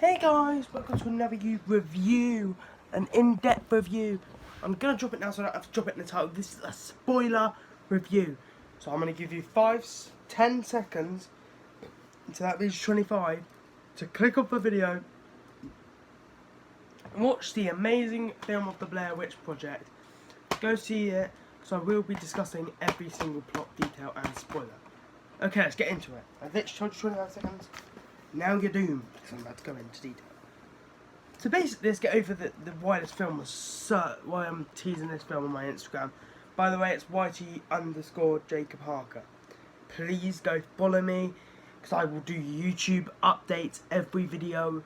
Hey guys, welcome to another review, an in-depth review. I'm going to drop it now so I don't have to drop it in the title. This is a spoiler review. So I'm going to give you 10 seconds until that reaches 25 to click off the video and watch the amazing film of the Blair Witch Project. Go see it, because I will be discussing every single plot detail and spoiler. Okay, let's get into it. I've literally told you 25 seconds. Now you're doomed, because I'm about to go into detail. So basically, let's get over why this film was why I'm teasing this film on my Instagram. By the way, it's YT_Jacob Harker. Please go follow me, because I will do YouTube updates every video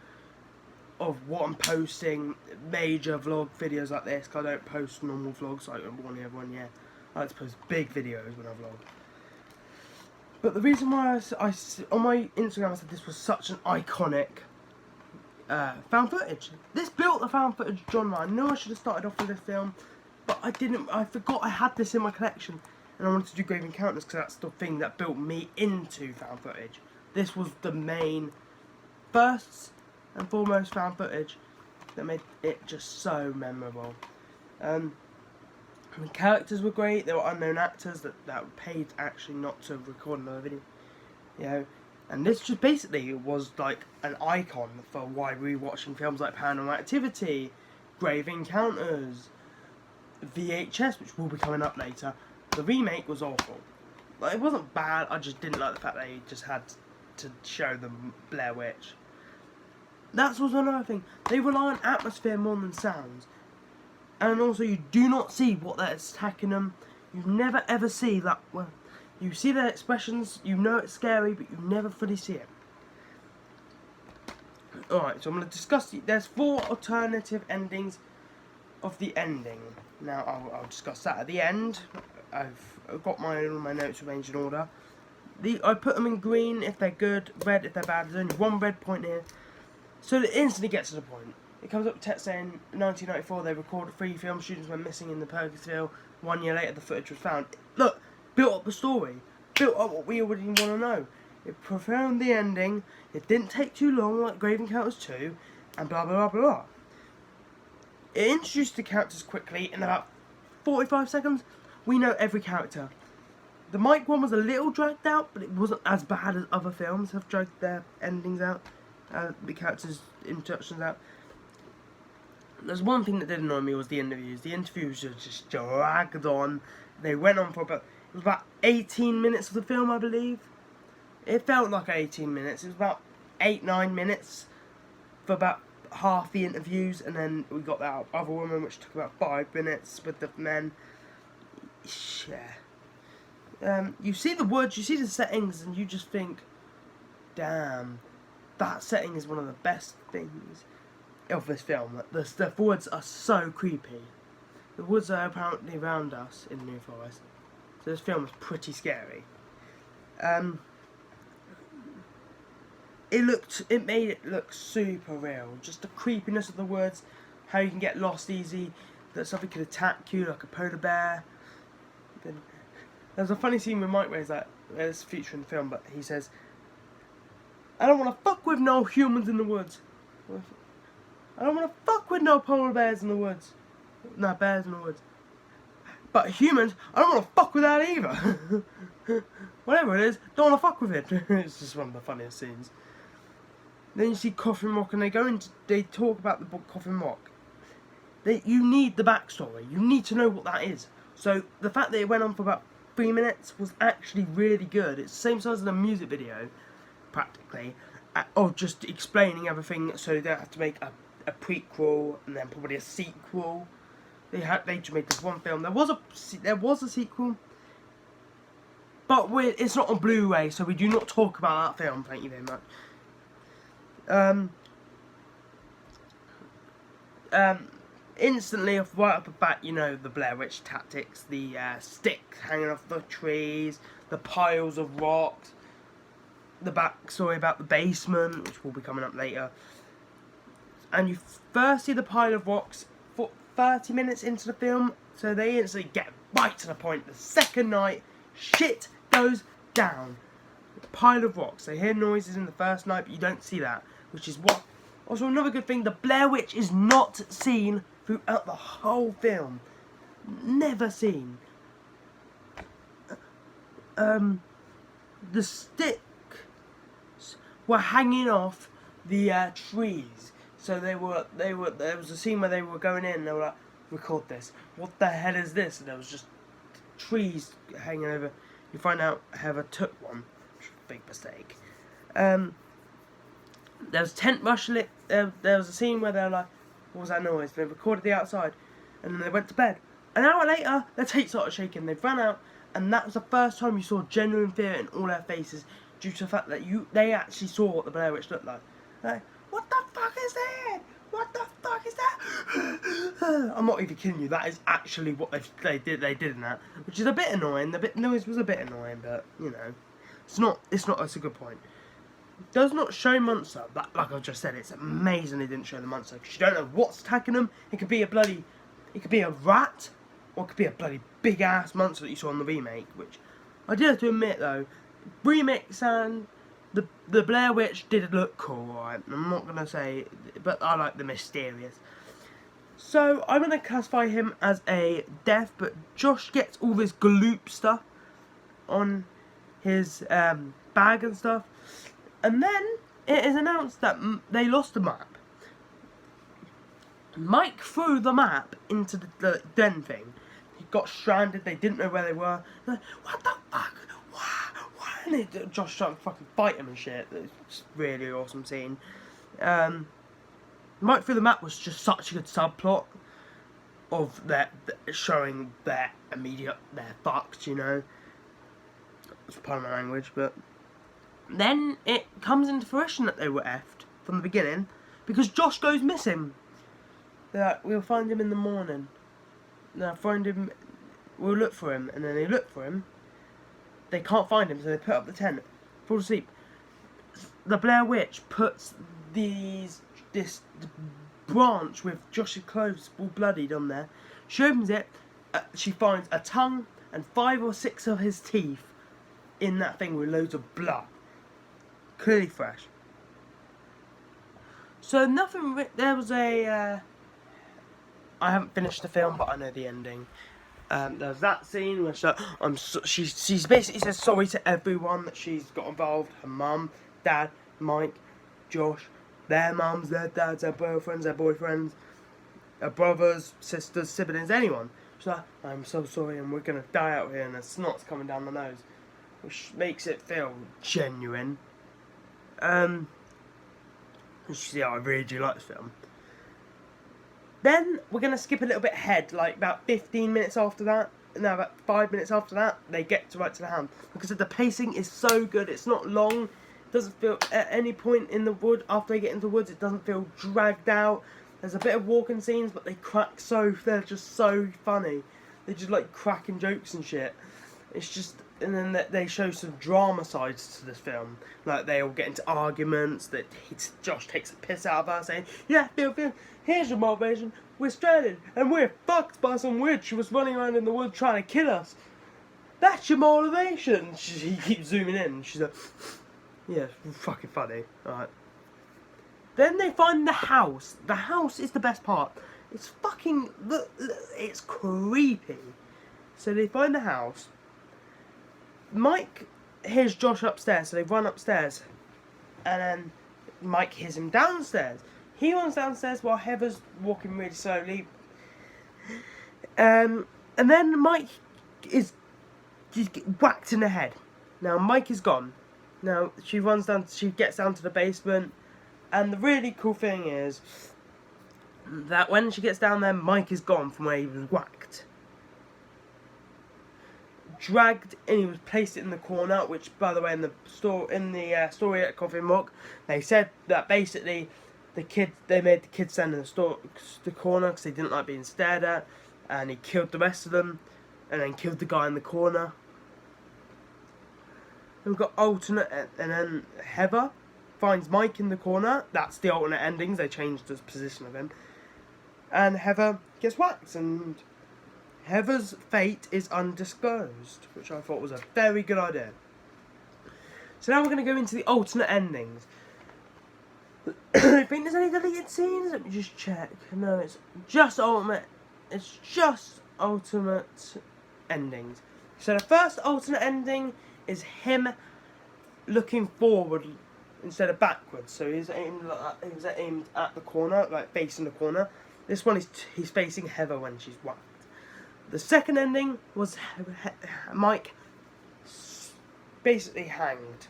of what I'm posting, major vlog videos like this, because I don't post normal vlogs like I'm warning everyone, yeah. I like to post big videos when I vlog. But the reason why I on my Instagram I said this was such an iconic found footage. This built the found footage genre. I knew I should have started off with this film, but I didn't. I forgot I had this in my collection, and I wanted to do Grave Encounters because that's the thing that built me into found footage. This was the main, first and foremost found footage that made it just so memorable. The characters were great. They were unknown actors that were paid actually not to record another video, you know. And this just basically was like an icon for why rewatching films like Paranormal Activity, Grave Encounters, VHS, which will be coming up later. The remake was awful. Like, it wasn't bad. I just didn't like the fact they just had to show the Blair Witch. That was another thing. They rely on atmosphere more than sounds. And also, you do not see what they're attacking them. You never ever see that. Well, you see their expressions, you know it's scary, but you never fully see it. Alright, so I'm going to discuss. There's 4 alternative endings of the ending. Now, I'll discuss that at the end. I've got all my notes arranged in order. I put them in green if they're good, red if they're bad. There's only one red point here. So it instantly gets to the point. It comes up with text saying, 1994, they recorded 3 film students went missing in the Purgatory. 1 year later, the footage was found. Look, built up the story. Built up what we already want to know. It profound the ending. It didn't take too long, like Grave Encounters 2, and blah, blah, blah, blah. It introduced the characters quickly. In about 45 seconds, we know every character. The Mike one was a little dragged out, but it wasn't as bad as other films have dragged their endings out. The characters' introductions out. There's one thing that did annoy me was the interviews. The interviews were just dragged on. They went on for it was about 18 minutes of the film, I believe. It felt like 18 minutes. It was about 8-9 minutes for about half the interviews, and then we got that other woman, which took about 5 minutes with the men. Yeah. You see the woods, you see the settings, and you just think, damn, that setting is one of the best things of this film. The woods are so creepy. The woods are apparently around us in New Forest, so this film is pretty scary. It made it look super real. Just the creepiness of the woods, how you can get lost easy, that something could attack you like a polar bear. There's a funny scene with Mike where he's like, there's a feature in the film, but he says, "I don't want to fuck with no humans in the woods. I don't want to fuck with no polar bears in the woods. No, bears in the woods. But humans, I don't want to fuck with that either." Whatever it is, don't want to fuck with it. It's just one of the funniest scenes. Then you see Coffin Rock, and they talk about the book Coffin Rock. You need the backstory. You need to know what that is. So the fact that it went on for about 3 minutes was actually really good. It's the same size as a music video, practically, of just explaining everything, so they don't have to make a prequel and then probably a sequel. They just made this one film. There was a sequel, but it's not on Blu-ray, so we do not talk about that film. Thank you very much. Instantly, right off the bat, you know the Blair Witch tactics: the sticks hanging off the trees, the piles of rocks, the backstory about the basement, which will be coming up later. And you first see the pile of rocks for 30 minutes into the film, so they instantly get right to the point. The second night, shit goes down. A pile of rocks. They hear noises in the first night, but you don't see that, which is what Also, another good thing, the Blair Witch is not seen throughout the whole film. Never seen. The sticks were hanging off the trees. So there was a scene where they were going in and they were like, record this. What the hell is this? And there was just trees hanging over. You find out Heather took one. Big mistake. There was tent rush lit. There was a scene where they were like, what was that noise? They recorded the outside, and then they went to bed. An hour later, their tape started shaking. They ran out, and that was the first time you saw genuine fear in all their faces, due to the fact that they actually saw what the Blair Witch looked like. Like, what the fuck is that? What the fuck is that? I'm not even kidding you. That is actually what they did in that, which is a bit annoying. The noise was a bit annoying, but you know, it's not. That's a good point. It does not show monster. But like I just said, it's amazing they didn't show the monster because you don't know what's attacking them. It could be a rat, or it could be a bloody big ass monster that you saw in the remake. Which I do have to admit though, remix and the Blair Witch did look cool, right? I'm not gonna say, but I like the mysterious. So I'm gonna classify him as a death, but Josh gets all this gloop stuff on his bag and stuff, and then it is announced that they lost the map. Mike threw the map into the den thing. He got stranded. They didn't know where they were. They're like, what the fuck? And Josh started to fucking fight him and shit. It's really awesome scene. Mike through the map was just such a good subplot of showing their immediate, they're fucked, you know. It's part of my language, but then it comes into fruition that they were effed from the beginning because Josh goes missing. They're like, we'll find him in the morning. They'll find him, we'll look for him, and then they look for him. They can't find him, so they put up the tent, fall asleep. The Blair Witch puts this branch with Josh's clothes all bloodied on there. She opens it, she finds a tongue and 5 or 6 of his teeth in that thing with loads of blood. Clearly fresh. So nothing, there was a, I haven't finished the film, but I know the ending. There's that scene where she basically says sorry to everyone that she's got involved. Her mum, dad, Mike, Josh, their mums, their dads, their girlfriends, their boyfriends, their brothers, sisters, siblings, anyone. She's like, I'm so sorry and we're going to die out here and the snot's coming down the nose. Which makes it feel genuine. And she, I really do like this film. Then we're going to skip a little bit ahead, like about 15 minutes after that. No, about 5 minutes after that, they get right to the hand. Because the pacing is so good, it's not long. It doesn't feel, at any point in the wood, after they get into the woods, it doesn't feel dragged out. There's a bit of walking scenes, but they're just so funny. They're just like cracking jokes and shit. It's just, and then they show some drama sides to this film. Like they all get into arguments, that Josh takes a piss out of her saying, yeah, Phil, here's your motivation. We're stranded and we're fucked by some witch who was running around in the woods trying to kill us. That's your motivation. He keeps zooming in and she's like, yeah, it's fucking funny. Alright. Then they find the house. The house is the best part. It's fucking, it's creepy. So they find the house. Mike hears Josh upstairs, so they run upstairs. And then Mike hears him downstairs. He runs downstairs while Heather's walking really slowly. And then Mike is whacked in the head. Now Mike is gone. Now she gets down to the basement. And the really cool thing is that when she gets down there, Mike is gone from where he was whacked. Dragged, and he was placed in the corner, which, by the way, in the story at Coffin Rock, they said that basically they made the kid stand in the corner because they didn't like being stared at, and he killed the rest of them, and then killed the guy in the corner. And we've got alternate, and then Heather finds Mike in the corner. That's the alternate endings. They changed the position of him, and Heather gets whacked, and Heather's fate is undisclosed, which I thought was a very good idea. So now we're going to go into the alternate endings. I think there's any deleted scenes. Let me just check. No, it's just ultimate. It's just ultimate endings. So the first alternate ending is him looking forward instead of backwards. So he's aimed like that. He's aimed at the corner, like facing the corner. This one is he's facing Heather when she's whacked. The second ending was Mike basically hanged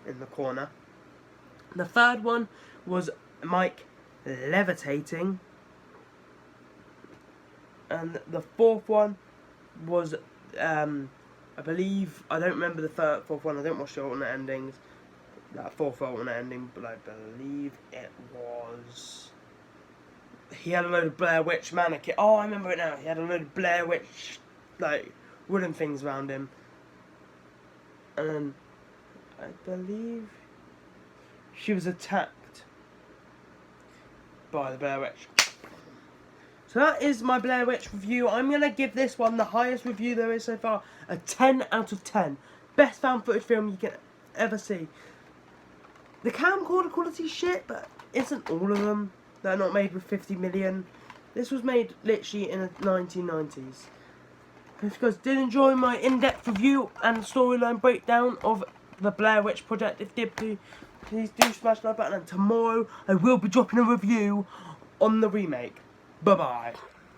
in the corner. The third one was Mike levitating. And the fourth one was, I believe, I don't remember the fourth one, I don't watch the alternate endings, that fourth alternate ending, but I believe it was, he had a load of Blair Witch mannequin, oh I remember it now, he had a load of Blair Witch, like, wooden things around him, and I believe she was attacked by the Blair Witch. So that is my Blair Witch review. I'm going to give this one the highest review there is so far. A 10 out of 10. Best found footage film you can ever see. The camcorder quality shit, but isn't all of them. They're not made with 50 million. This was made literally in the 1990s. If you guys did enjoy my in-depth review and storyline breakdown of the Blair Witch Project, if you did, please do smash that button. And tomorrow I will be dropping a review on the remake. Bye-bye.